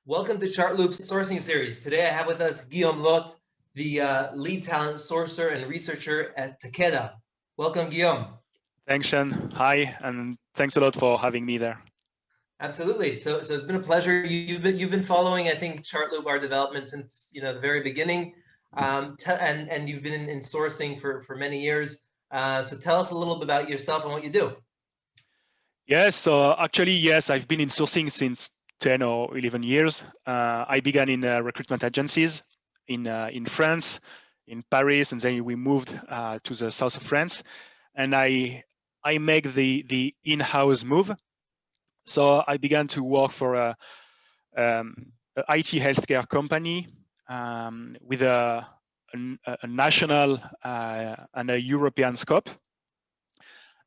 Welcome to Chartloop's sourcing series. Today I have with us Guillaume Lhote, the lead talent sourcer and researcher at Takeda. Welcome, Guillaume. Thanks, Sean. Hi, and thanks a lot for having me there. Absolutely. So it's been a pleasure. You've been following, I think, Chartloop, our development since the very beginning, and you've been in sourcing for many years. So tell us a little bit about yourself and what you do. Yes. So actually, yes, I've been in sourcing since 10 or 11 years. I began in recruitment agencies in France, in Paris, and then we moved to the south of France. And I make the in-house move. So I began to work for a IT healthcare company with a national and a European scope.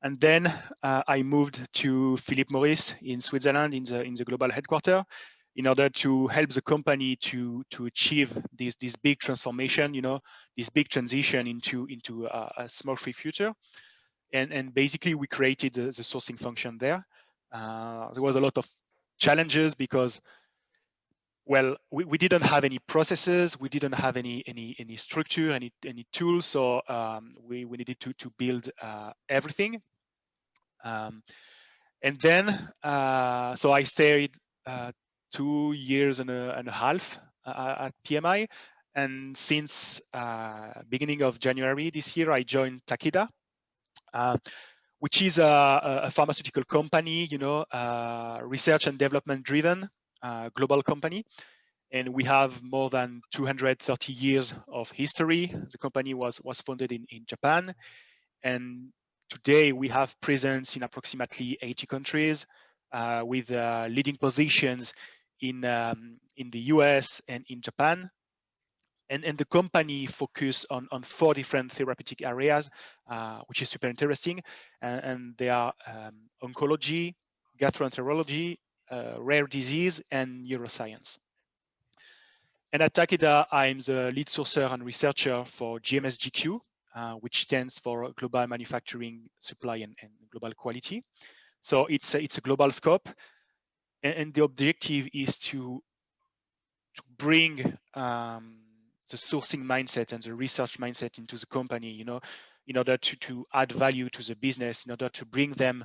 And then I moved to Philip Morris in Switzerland in the global headquarters in order to help the company to achieve this big transformation, this big transition into a smoke-free future. And basically we created the sourcing function there. There was a lot of challenges because, well, we didn't have any processes, we didn't have any structure, any tools, so we needed to build everything. And then, so I stayed 2 years and a half at PMI, and since beginning of January this year, I joined Takeda, which is a pharmaceutical company, research and development driven global company. And we have more than 230 years of history. The company was founded in Japan. And today we have presence in approximately 80 countries with leading positions in the US and in Japan. And the company focus on 4 different therapeutic areas, which is super interesting. And they are oncology, gastroenterology, rare disease, and neuroscience. And at Takeda, I'm the lead sourcer and researcher for GMSGQ, which stands for Global Manufacturing, Supply, and Global Quality. So it's a global scope. And the objective is to bring the sourcing mindset and the research mindset into the company, in order to add value to the business, in order to bring them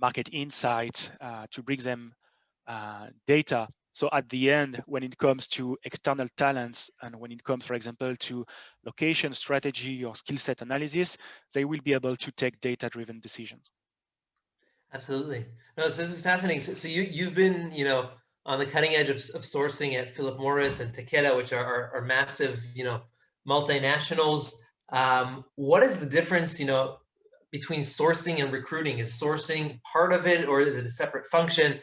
market insight, to bring them data. So at the end, when it comes to external talents and when it comes, for example, to location strategy or skill set analysis, they will be able to take data-driven decisions. Absolutely. No, so this is fascinating. So you've been, on the cutting edge of sourcing at Philip Morris and Takeda, which are massive, multinationals. What is the difference, between sourcing and recruiting? Is sourcing part of it, or is it a separate function?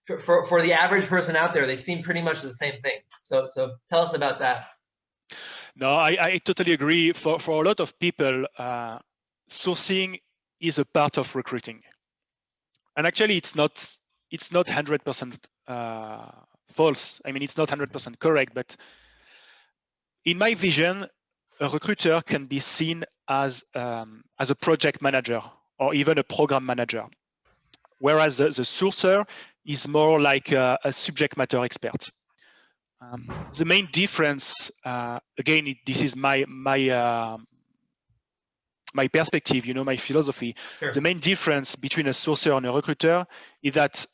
For the average person out there, they seem pretty much the same thing. So tell us about that. No, I totally agree. For a lot of people, sourcing is a part of recruiting, and actually, it's not 100% false. I mean, it's not 100% correct, but in my vision, a recruiter can be seen as a project manager or even a program manager, whereas the sourcer is more like a subject matter expert. The main difference, again, this is my perspective, my philosophy. Sure. The main difference between a sourcer and a recruiter is that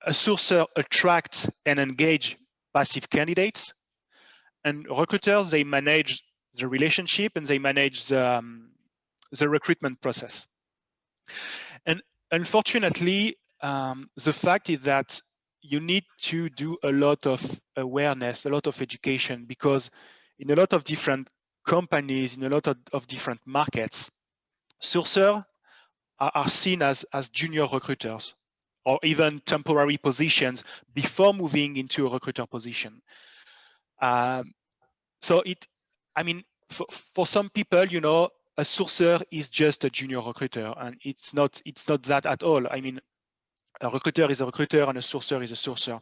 a sourcer attracts and engage passive candidates, and recruiters, they manage the relationship and they manage the recruitment process. And unfortunately, the fact is that you need to do a lot of awareness, a lot of education, because in a lot of different companies, in a lot of different markets, sourcers are seen as junior recruiters or even temporary positions before moving into a recruiter position. So for some people, a sourcer is just a junior recruiter, and it's not that at all. I mean, a recruiter is a recruiter and a sourcer is a sourcer.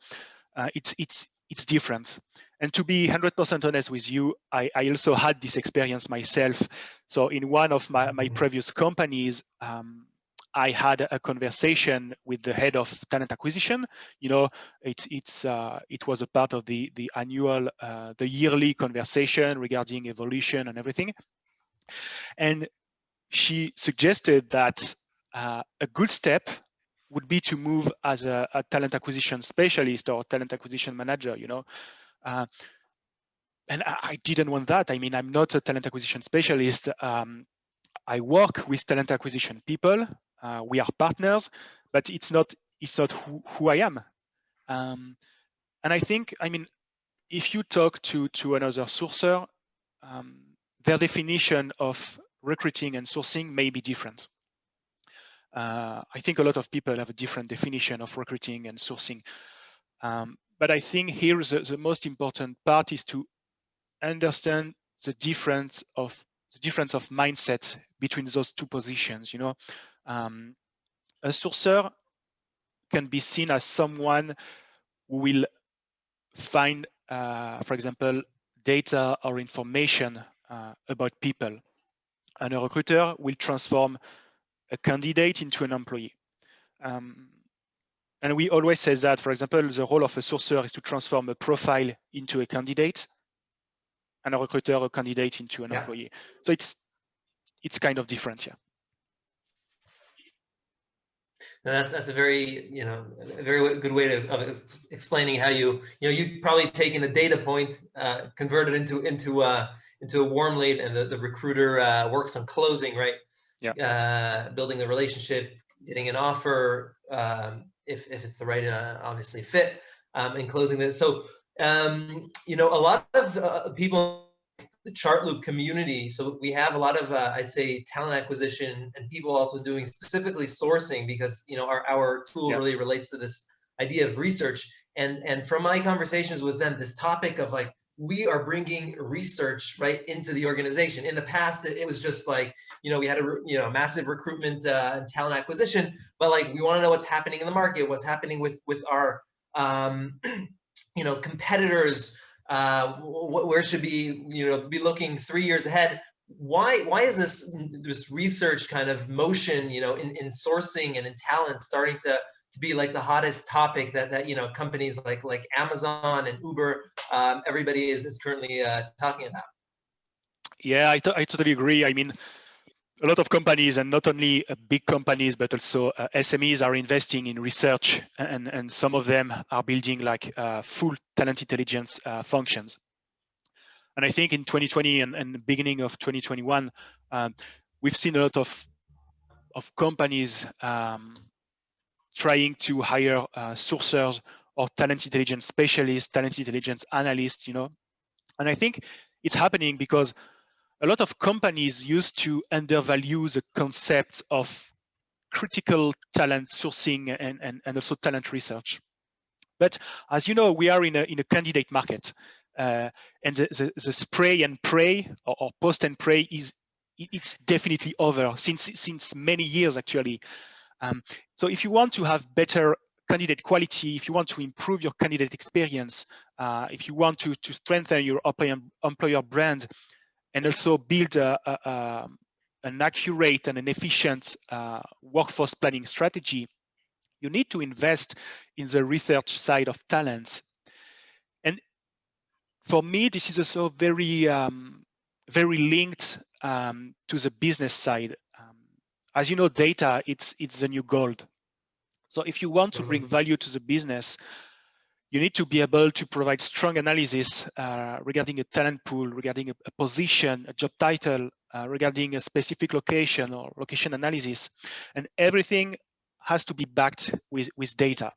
It's different. And to be 100% honest with you, I also had this experience myself. So in one of my previous companies, I had a conversation with the head of talent acquisition. You know, it was a part of the annual, the yearly conversation regarding evolution and everything. And she suggested that a good step would be to move as a talent acquisition specialist or talent acquisition manager. You know, and I didn't want that. I mean, I'm not a talent acquisition specialist. I work with talent acquisition people. We are partners, but it's not who I am. And I think, I mean, if you talk to another sourcer, their definition of recruiting and sourcing may be different. I think a lot of people have a different definition of recruiting and sourcing. But I think here the most important part is to understand the difference of mindset between those two positions. You know, a sourcer can be seen as someone who will find, for example, data or information about people, and a recruiter will transform a candidate into an employee. And we always say that, for example, the role of a sourcer is to transform a profile into a candidate, and a recruiter a candidate into an employee. So it's kind of different, yeah. Now that's a very, you know, a very good way of explaining how you've probably taken a data point, converted into a warm lead, and the recruiter works on closing, right? Yeah. Building a relationship, getting an offer, if it's the right, obviously, fit, and closing it. So, you know, a lot of people, the Chartloop community. So we have a lot of, I'd say, talent acquisition and people also doing specifically sourcing, because, you know, our tool really relates to this idea of research. And from my conversations with them, this topic of like, we are bringing research right into the organization. In the past, it was just like, you know, we had a massive recruitment and talent acquisition, but like, we want to know what's happening in the market, what's happening with our you know, competitors, where should be, you know, be looking 3 years ahead. Why is this research kind of motion, you know, in sourcing and in talent starting to be like the hottest topic that you know, companies like Amazon and Uber, everybody is currently talking about? Yeah, I totally agree. I mean, a lot of companies, and not only big companies, but also SMEs, are investing in research, and some of them are building like full talent intelligence functions. And I think in 2020 and beginning of 2021, we've seen a lot of companies trying to hire sourcers or talent intelligence specialists, talent intelligence analysts, you know. And I think it's happening because a lot of companies used to undervalue the concept of critical talent sourcing and also talent research. But as you know, we are in a candidate market, and the spray and pray or post and pray it's definitely over since many years actually. So if you want to have better candidate quality, if you want to improve your candidate experience, if you want to strengthen your employer brand, and also build an accurate and an efficient workforce planning strategy, you need to invest in the research side of talents. And for me, this is also very, very linked to the business side. As you know, data, it's the new gold. So if you want to bring value to the business, you need to be able to provide strong analysis regarding a talent pool, regarding a position, a job title, regarding a specific location or location analysis. And everything has to be backed with data.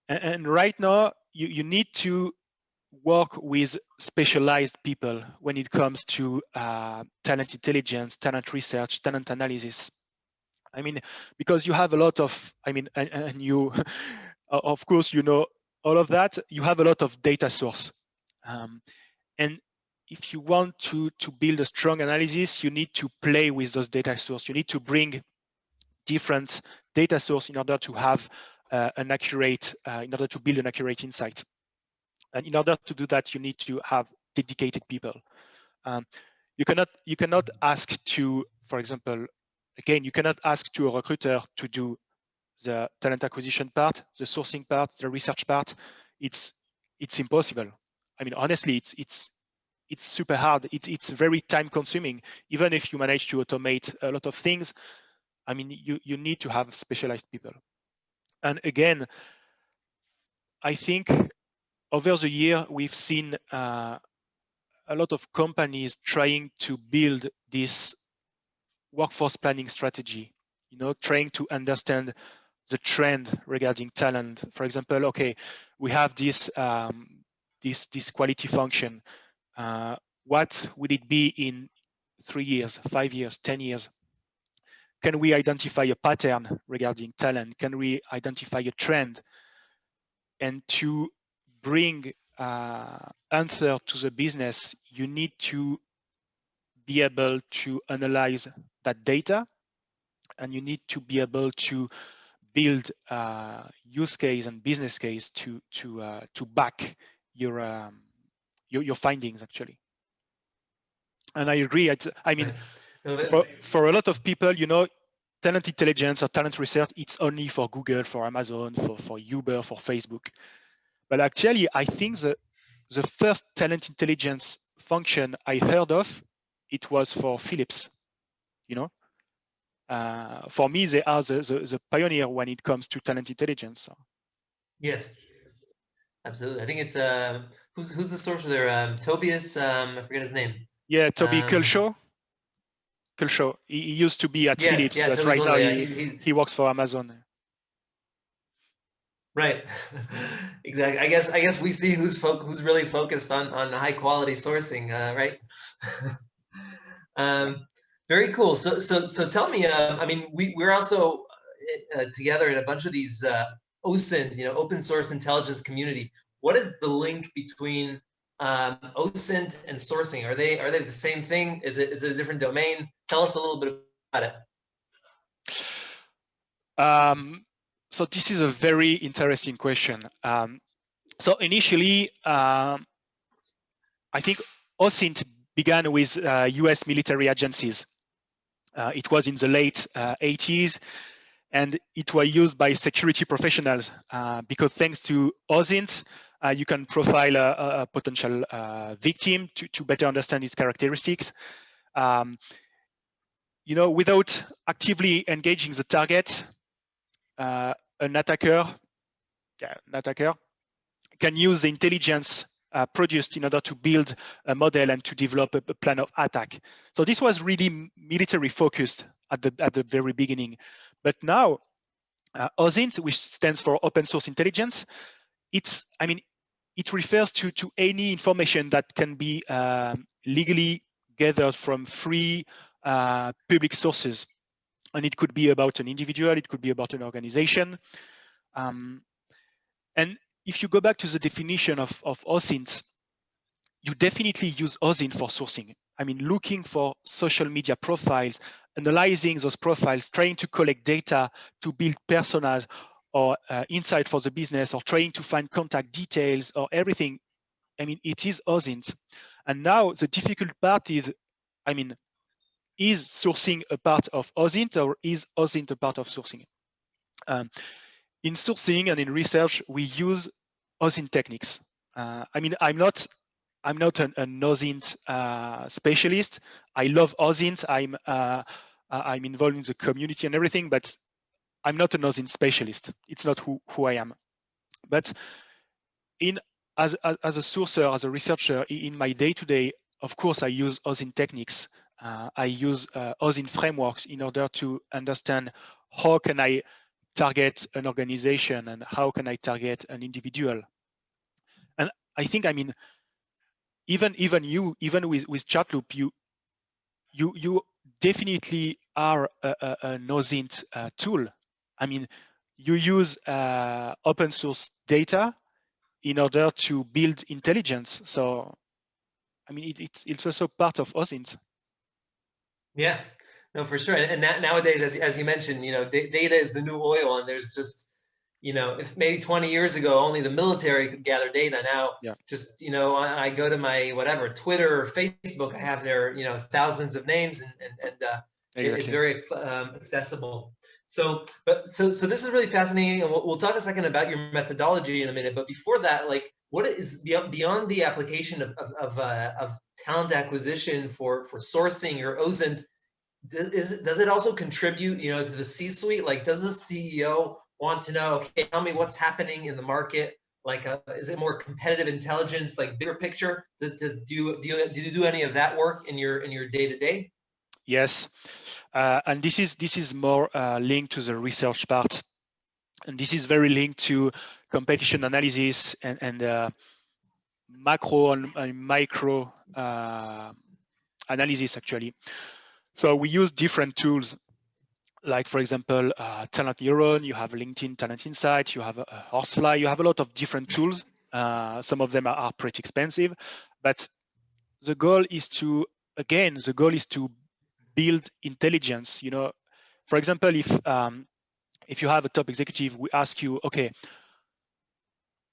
And right now, you need to work with specialized people when it comes to talent intelligence, talent research, talent analysis. I mean, because you have a lot of, I mean, and you, of course, you know all of that, you have a lot of data source. And if you want to build a strong analysis, you need to play with those data source. You need to bring different data source in order to have in order to build an accurate insight. And in order to do that, you need to have dedicated people. You cannot ask to, for example, again, you cannot ask to a recruiter to do the talent acquisition part, the sourcing part, the research part. It's impossible. I mean, honestly, it's super hard. It's very time consuming. Even if you manage to automate a lot of things, I mean, you need to have specialized people. And again, I think over the year, we've seen a lot of companies trying to build this workforce planning strategy, you know, trying to understand the trend regarding talent. For example, okay, we have this this quality function. What would it be in 3 years, 5 years, 10 years? Can we identify a pattern regarding talent? Can we identify a trend? And to bring answer to the business, you need to be able to analyze that data, and you need to be able to build use case and business case to back your findings actually. And I agree. I mean, for a lot of people, you know, talent intelligence or talent research, it's only for Google, for Amazon, for Uber, for Facebook. But actually, I think the first talent intelligence function I heard of, it was for Philips. You know, for me, they are the pioneer when it comes to talent intelligence. Yes, absolutely. I think it's who's the source there? Tobias, I forget his name. Yeah, Toby Kulshaw. He used to be at Philips, yeah, but Toby right now Kulshaw, he works for Amazon. Right, exactly. I guess we see who's really focused on high quality sourcing, right? Very cool. So tell me. I mean, we're also together in a bunch of these OSINT, you know, open source intelligence community. What is the link between OSINT and sourcing? Are they the same thing? Is it a different domain? Tell us a little bit about it. So this is a very interesting question. So initially, I think OSINT began with US military agencies. It was in the late 80s, and it was used by security professionals because thanks to OSINT, you can profile a potential victim to better understand its characteristics. You know, without actively engaging the target, an attacker can use the intelligence produced in order to build a model and to develop a plan of attack. So this was really military focused at the very beginning. But now, OSINT, which stands for Open Source Intelligence, it refers to any information that can be legally gathered from free public sources. And it could be about an individual, it could be about an organization. And if you go back to the definition of OSINT, you definitely use OSINT for sourcing. I mean, looking for social media profiles, analyzing those profiles, trying to collect data to build personas or insight for the business, or trying to find contact details or everything. I mean, it is OSINT. And now the difficult part is, I mean, is sourcing a part of OSINT, or is OSINT a part of sourcing? In sourcing and in research, we use OSINT techniques. I mean, I'm not an OSINT specialist. I love OSINT. I'm involved in the community and everything, but I'm not an OSINT specialist. It's not who I am. But as a sourcer, as a researcher, in my day-to-day, of course, I use OSINT techniques. I use OSINT frameworks in order to understand how can I target an organization and how can I target an individual. And I think, I mean, even with Chartloop, you definitely are an OSINT tool. I mean, you use open source data in order to build intelligence. So, I mean, it's also part of OSINT. Yeah, no, for sure. And nowadays, as you mentioned, you know, data is the new oil, and there's just, you know, if maybe 20 years ago only the military could gather data, now just, you know, I go to my whatever Twitter or Facebook, I have their, you know, thousands of names, and It's Exactly. very accessible. So this is really fascinating, and we'll talk a second about your methodology in a minute. But before that, like, what is beyond the application of talent acquisition for sourcing or OSINT? Does it also contribute, to the C-suite? Like, does the CEO want to know, okay, tell me what's happening in the market? Like, is it more competitive intelligence, like bigger picture? Do you do any of that work in your day to day? Yes, and this is more linked to the research part, and this is very linked to competition analysis and macro and micro analysis actually. So we use different tools, like for example, Talent Neuron. You have LinkedIn Talent Insight. You have Horsefly. You have a lot of different tools. Some of them are pretty expensive, but the goal is to build intelligence. For example, if you have a top executive, we ask you, okay,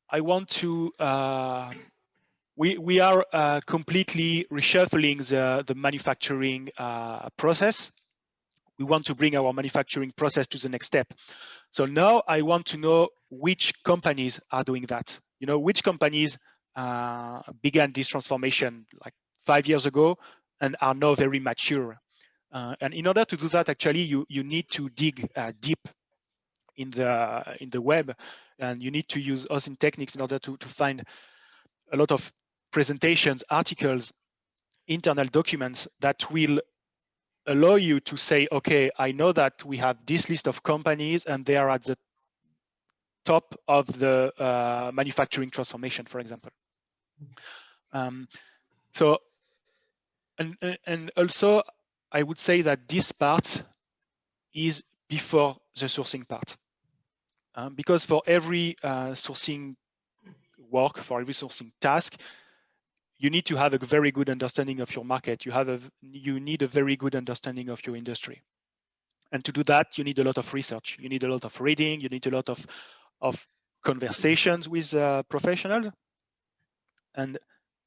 I want to. We are completely reshuffling the manufacturing process. We want to bring our manufacturing process to the next step. So now I want to know which companies are doing that. Which companies began this transformation like 5 years ago and are now very mature. And in order to do that, actually, you need to dig deep in the web, and you need to use OSINT techniques in order to find a lot of presentations, articles, internal documents that will allow you to say, okay, I know that we have this list of companies and they are at the top of the manufacturing transformation, for example. So, and also, I would say that this part is before the sourcing part. Because for every sourcing work, for every sourcing task, you need to have a very good understanding of your market. You need a very good understanding of your industry. And to do that, you need a lot of research. You need a lot of reading. You need a lot of conversations with professionals. And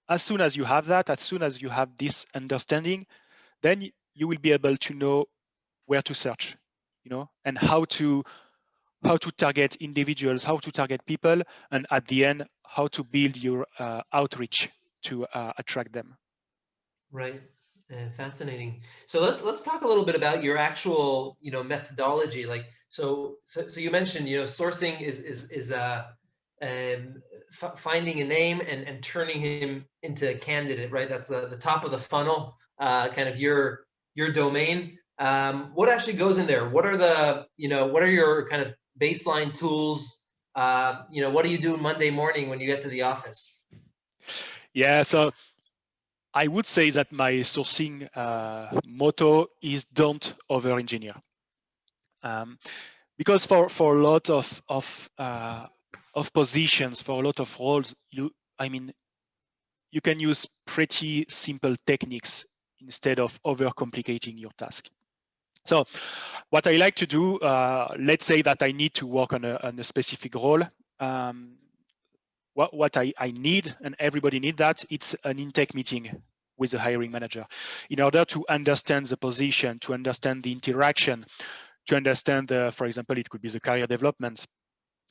as soon as you have that, as soon as you have this understanding, then you will be able to know where to search, and how to target individuals, how to target people, and at the end, how to build your outreach to attract them. Right. Fascinating. So let's talk a little bit about your actual, methodology. Like, so you mentioned, sourcing is finding a name and turning him into a candidate, right? That's the top of the funnel, kind of your domain. What actually goes in there? What are what are your kind of baseline tools? What do you do Monday morning when you get to the office? Yeah, so I would say that my sourcing motto is don't over-engineer. Because for a lot of positions, for a lot of roles, you can use pretty simple techniques instead of overcomplicating your task. So what I like to do, let's say that I need to work on a specific role. What I need, and everybody need that, it's an intake meeting with the hiring manager in order to understand the position, to understand the interaction, to understand, for example, it could be the career development,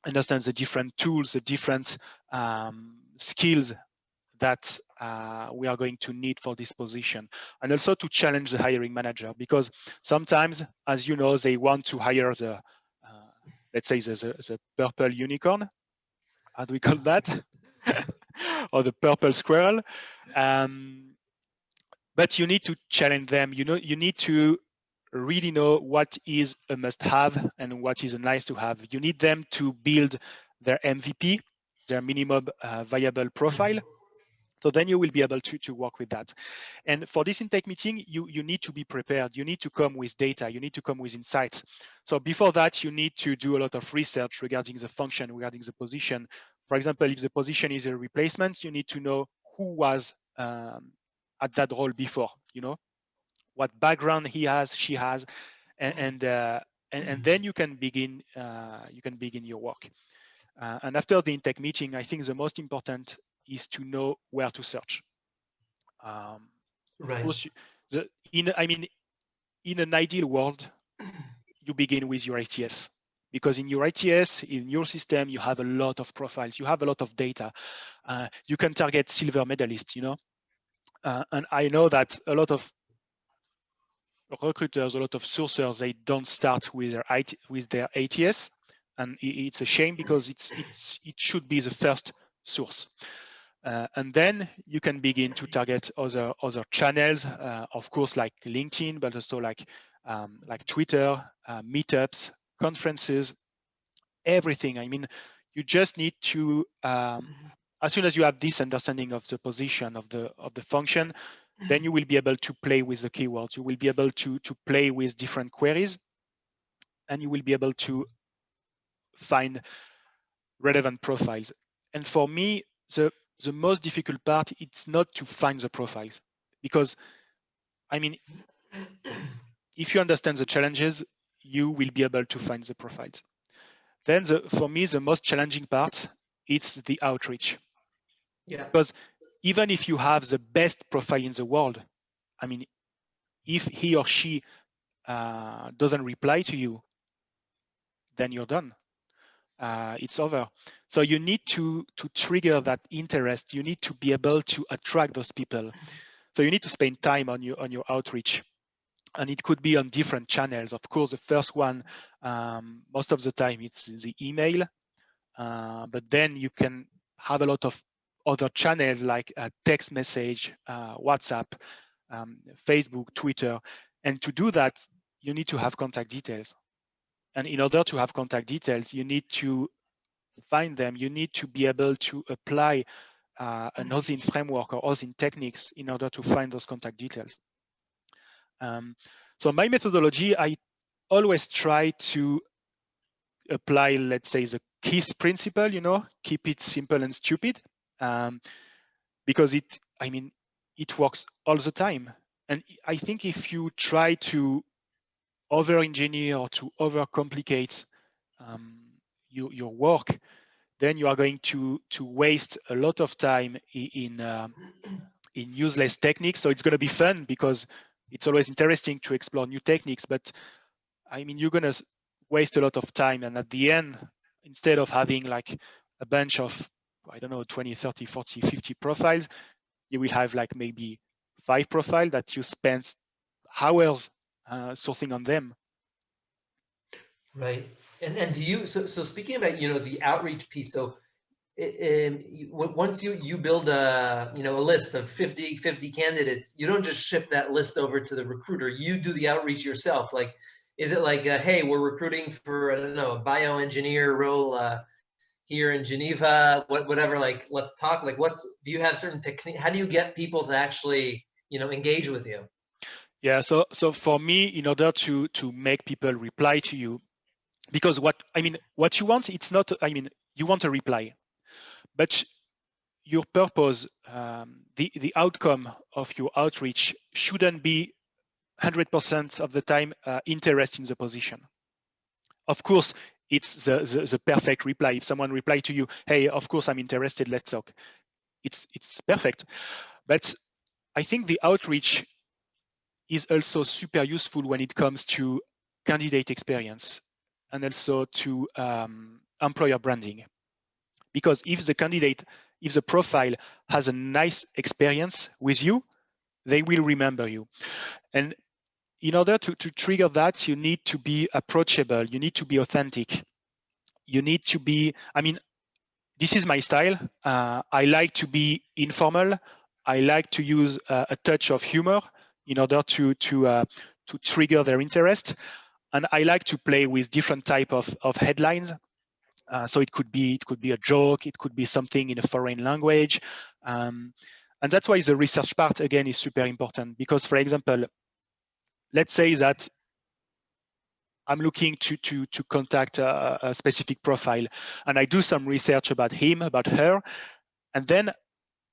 understand the different tools, the different skills that we are going to need for this position, and also to challenge the hiring manager, because sometimes, as you know, they want to hire the, let's say, the purple unicorn, how do we call that? Or the purple squirrel. But you need to challenge them. You need to really know what is a must-have and what is a nice-to-have. You need them to build their MVP, their minimum viable profile. So then you will be able to work with that. And for this intake meeting, you need to be prepared. You need to come with data. You need to come with insights. So before that, you need to do a lot of research regarding the function, regarding the position. For example, if the position is a replacement, you need to know who was at that role before, what background he has, she has, and then you can begin your work. And after the intake meeting, I think the most important is to know where to search. Of Right. course, in an ideal world, you begin with your ATS, because in your ATS, in your system, you have a lot of profiles, you have a lot of data. You can target silver medalists, you know. And I know that a lot of recruiters, a lot of sourcers, they don't start with their ATS, and it's a shame because it should be the first source. And then you can begin to target other channels, of course, like LinkedIn, but also like Twitter, meetups, conferences, everything. I mean, you just need to, as soon as you have this understanding of the position of the function, then you will be able to play with the keywords. You will be able to play with different queries, and you will be able to find relevant profiles. And for me, the most difficult part, it's not to find the profiles, because I mean, if you understand the challenges, you will be able to find the profiles. Then for me, the most challenging part, it's the outreach. Yeah. Because even if you have the best profile in the world, I mean, if he or she doesn't reply to you, then you're done. It's over. So you need to trigger that interest. You need to be able to attract those people. So you need to spend time on your outreach, and it could be on different channels. Of course, the first one, most of the time, it's the email, but then you can have a lot of other channels like text message, WhatsApp, Facebook, Twitter, and to do that, you need to have contact details. And in order to have contact details, you need to find them. You need to be able to apply an OSINT framework or OSINT techniques in order to find those contact details. So my methodology, I always try to apply, let's say, the KISS principle, you know, keep it simple and stupid, because it works all the time. And I think if you try to over-engineer or to overcomplicate your work, then you are going to waste a lot of time in useless techniques. So it's going to be fun because it's always interesting to explore new techniques, but I mean, you're going to waste a lot of time. And at the end, instead of having like a bunch of, I don't know, 20, 30, 40, 50 profiles, you will have like maybe 5 profiles that you spend hours sourcing on them. Right. And do you, so speaking about, the outreach piece, so once you build a list of 50 candidates, you don't just ship that list over to the recruiter. You do the outreach yourself. Like, is it like, hey, we're recruiting for, I don't know, a bioengineer role here in Geneva, whatever, like, let's talk, like, do you have certain technique? How do you get people to actually, engage with you? Yeah, so for me, in order to make people reply to you, because what you want, it's not, you want a reply, but your purpose, the outcome of your outreach shouldn't be 100% of the time interest in the position. Of course, it's the perfect reply. If someone replies to you, hey, of course I'm interested, let's talk. It's perfect. But I think the outreach is also super useful when it comes to candidate experience and also to employer branding. Because if the profile has a nice experience with you, they will remember you. And in order to trigger that, you need to be approachable, you need to be authentic. You need to be, this is my style. I like to be informal. I like to use a touch of humor in order to trigger their interest. And I like to play with different type of headlines. So it could be a joke, it could be something in a foreign language. And that's why the research part, again, is super important. Because, for example, let's say that I'm looking to contact a specific profile, and I do some research about him, about her, and then,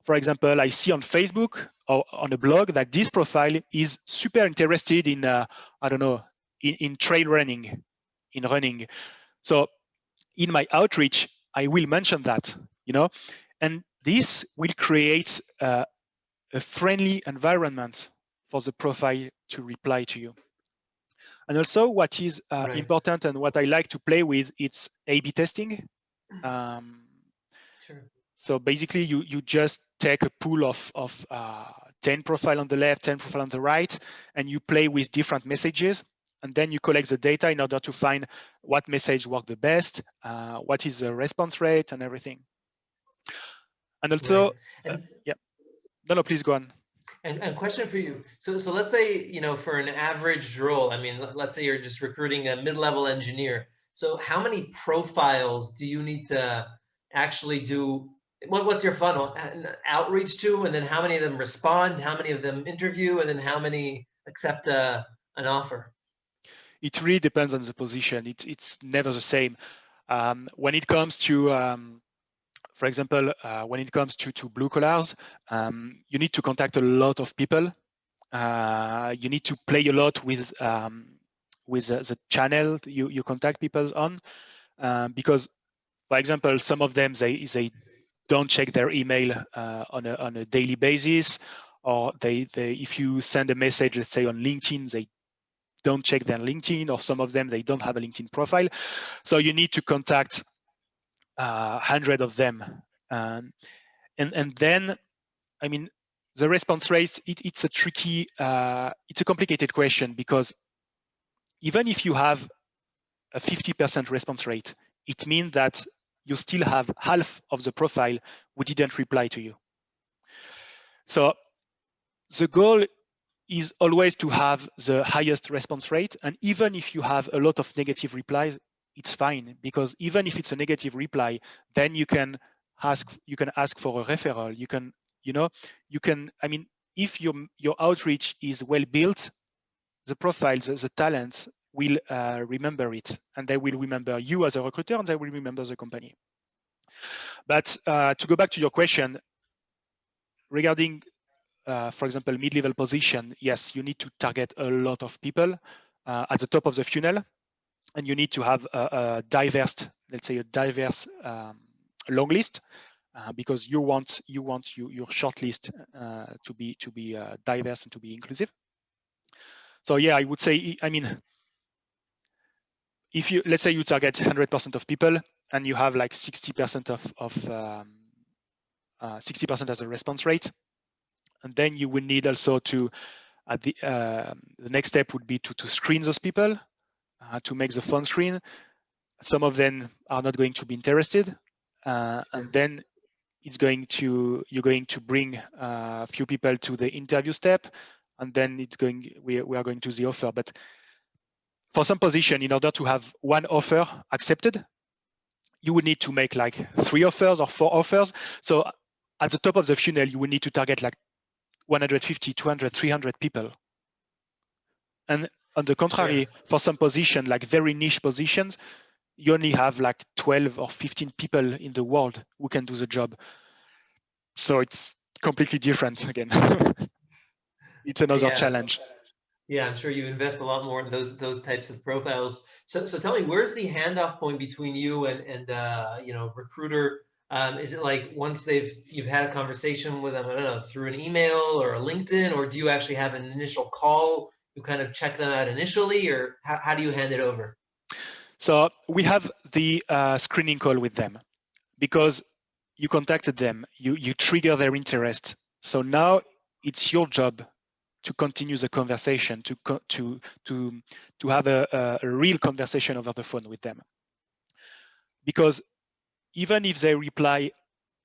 for example, I see on Facebook or on a blog that this profile is super interested in, I don't know, in trail running, in running. So in my outreach, I will mention that, and this will create a friendly environment for the profile to reply to you. And also what is Right. important and what I like to play with, it's A/B testing. Sure. So basically you just take a pool of 10 profile on the left, 10 profile on the right, and you play with different messages. And then you collect the data in order to find what message worked the best, what is the response rate and everything. And also, Right. And yeah, no, please go on. And question for you. So let's say, you know, for an average role, I mean, let's say you're just recruiting a mid-level engineer. So how many profiles do you need to actually do? What's your funnel? Outreach to, and then how many of them respond? How many of them interview? And then how many accept an offer? It really depends on the position. It's never the same. When it comes to for example, when it comes to blue collars, you need to contact a lot of people. You need to play a lot with the channel you contact people on, because, for example, some of them they don't check their email on a daily basis, or they if you send a message, let's say on LinkedIn, they don't check their LinkedIn, or some of them they don't have a LinkedIn profile. So you need to contact 100 of them, and then, I mean, the response rate, it's a tricky, it's a complicated question, because even if you have a 50% response rate, it means that you still have half of the profile who didn't reply to you. So the goal is always to have the highest response rate. And even if you have a lot of negative replies, it's fine, because even if it's a negative reply, then you can ask for a referral. You can, I mean, if your outreach is well built, the profiles, the talents will remember it, and they will remember you as a recruiter, and they will remember the company. But to go back to your question regarding, for example, mid-level position, yes, you need to target a lot of people at the top of the funnel, and you need to have a diverse, let's say, a diverse long list, because you want your short list to be diverse and to be inclusive. So yeah, I would say, I mean, if you, let's say you target 100% of people and you have like 60% of 60% as a response rate, and then you will need also to, at the next step would be to screen those people, to make the phone screen. Some of them are not going to be interested, Sure. and then you're going to bring a few people to the interview step, and then we are going to the offer. But for some position, in order to have one offer accepted, you would need to make like 3 offers or 4 offers. So at the top of the funnel, you would need to target like 150, 200, 300 people. And on the contrary, Sure. for some position, like very niche positions, you only have like 12 or 15 people in the world who can do the job. So it's completely different again. It's another challenge. Yeah, I'm sure you invest a lot more in those types of profiles. So tell me, where's the handoff point between you and you know, recruiter? Is it like once you've had a conversation with them, I don't know, through an email or a LinkedIn, or do you actually have an initial call? You kind of check them out initially, or how do you hand it over? So we have the screening call with them, because you contacted them, you trigger their interest. So now it's your job to continue the conversation, to have a real conversation over the phone with them. Because even if they reply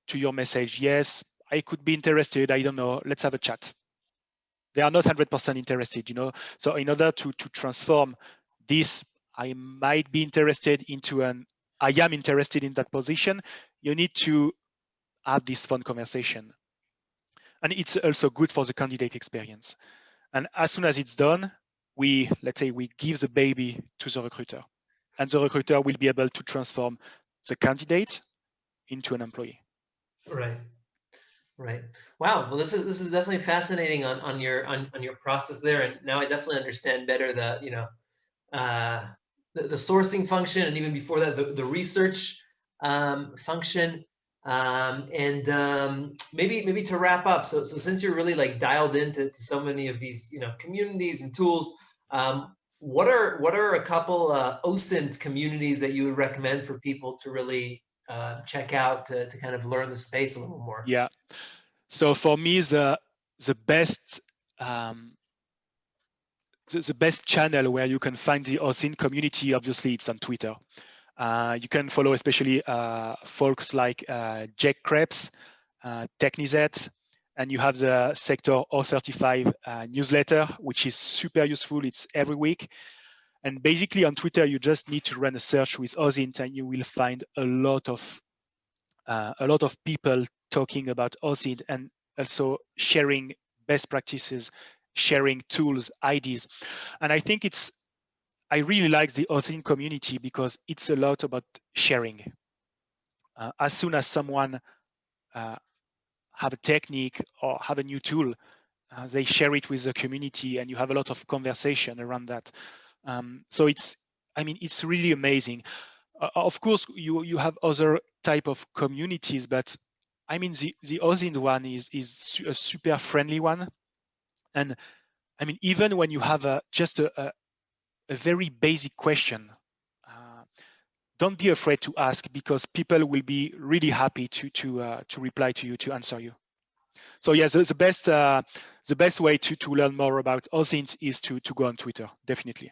to your message, yes, I could be interested, I don't know, let's have a chat, they are not 100% interested, you know. So in order to transform this, I might be interested, into an I am interested in that position, you need to have this fun conversation. And it's also good for the candidate experience. And as soon as it's done, let's say we give the baby to the recruiter, and the recruiter will be able to transform the candidate into an employee. Right. Right. Wow. Well, this is definitely fascinating on your process there, and now I definitely understand better the, you know, the sourcing function, and even before that, the research function. Maybe to wrap up, so since you're really like dialed into so many of these, you know, communities and tools, what are a couple OSINT communities that you would recommend for people to really check out to kind of learn the space a little more? Yeah. So for me, the best the best channel where you can find the OSINT community, obviously, it's on Twitter. You can follow especially folks like Jack Krebs, Technizet, and you have the Sector 035 newsletter, which is super useful. It's every week. And basically on Twitter, you just need to run a search with OSINT and you will find a lot of people talking about OSINT and also sharing best practices, sharing tools, ideas. And I think I really like the OSINT community because it's a lot about sharing. As soon as someone have a technique or have a new tool, they share it with the community and you have a lot of conversation around that. So it's really amazing. Of course, you have other type of communities, but I mean, the OSINT one is a super friendly one. And I mean, even when you have just a very basic question, don't be afraid to ask because people will be really happy to reply to you, to answer you. So yeah, the best way to learn more about OSINT is to go on Twitter, definitely.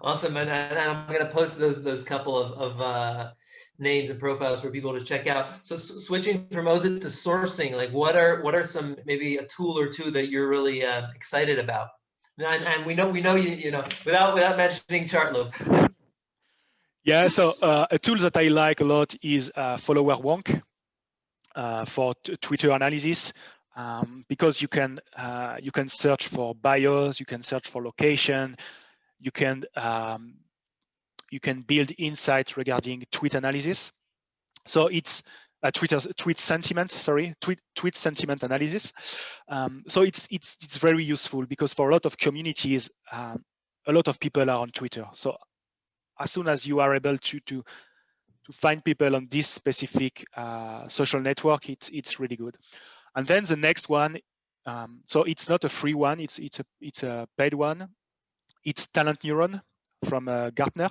Awesome, and I'm going to post those couple of names and profiles for people to check out. So switching from OSINT to sourcing, like what are some, maybe a tool or two that you're really excited about? And we know you know without mentioning Chartloop. Yeah, so a tool that I like a lot is Follower Wonk for Twitter analysis. Because you can search for bios, you can search for location, you can build insights regarding tweet analysis. So it's a tweet sentiment analysis. So it's very useful because for a lot of communities, a lot of people are on Twitter. So as soon as you are able to find people on this specific social network, it's really good. And then the next one, so it's not a free one, it's a paid one. It's Talent Neuron from Gartner.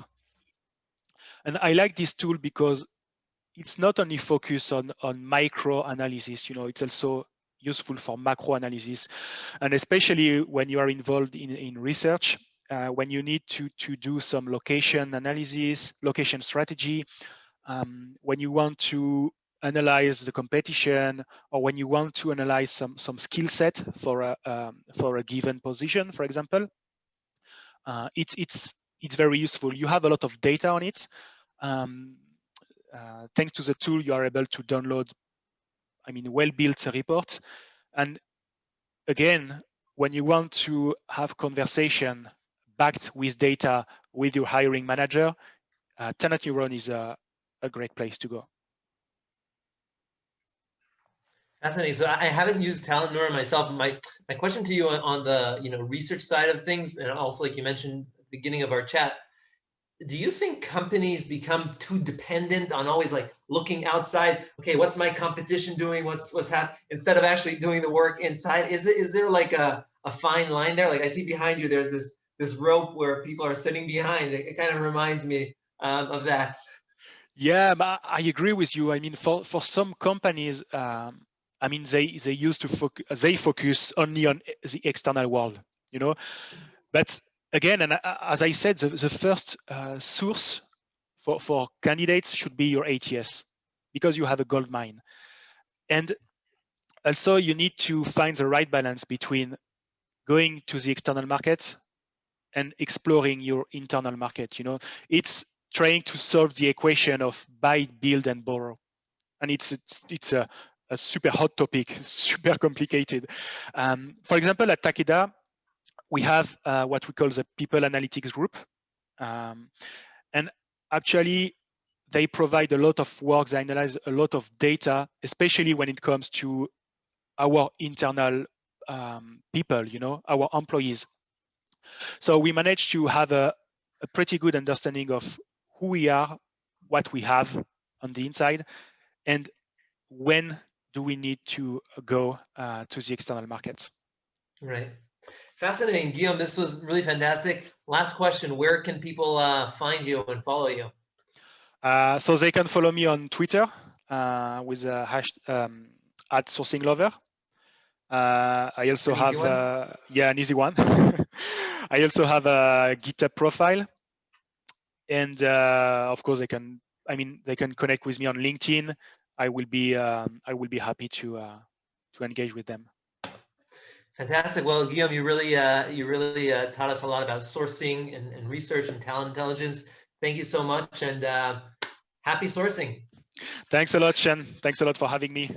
And I like this tool because it's not only focused on micro analysis, it's also useful for macro analysis. And especially when you are involved in research, when you need to do some location analysis, location strategy, when you want to analyze the competition, or when you want to analyze some skill set for a given position, for example, it's very useful. You have a lot of data on it. Thanks to the tool, you are able to download, well-built report. And again, when you want to have conversation backed with data with your hiring manager, Talent Neuron is a great place to go. Fascinating. So I haven't used Talent Neuron myself. My question to you on the research side of things, and also like you mentioned at the beginning of our chat, do you think companies become too dependent on always like looking outside? Okay, what's my competition doing? What's happening? Instead of actually doing the work inside? Is there like a fine line there? Like I see behind you, there's this rope where people are sitting behind. It kind of reminds me of that. Yeah, I agree with you. I mean, for some companies, they used to focus only on the external world, But again, and as I said, the first source for candidates should be your ATS, because you have a gold mine. And also you need to find the right balance between going to the external market and exploring your internal market. It's trying to solve the equation of buy, build, and borrow. And it's a super hot topic, super complicated. For example, at Takeda, we have what we call the People Analytics Group. And actually, they provide a lot of work, they analyze a lot of data, especially when it comes to our internal people, our employees. So we managed to have a pretty good understanding of who we are, what we have on the inside, and when do we need to go to the external markets. Right. Fascinating, Guillaume. This was really fantastic. Last question: where can people find you and follow you? So they can follow me on Twitter with @sourcinglover. I also An easy have one? yeah, an easy one. I also have a GitHub profile, and of course they can connect with me on LinkedIn. I will be happy to engage with them. Fantastic. Well, Guillaume, you really taught us a lot about sourcing and research and talent intelligence. Thank you so much, and happy sourcing. Thanks a lot, Shen. Thanks a lot for having me.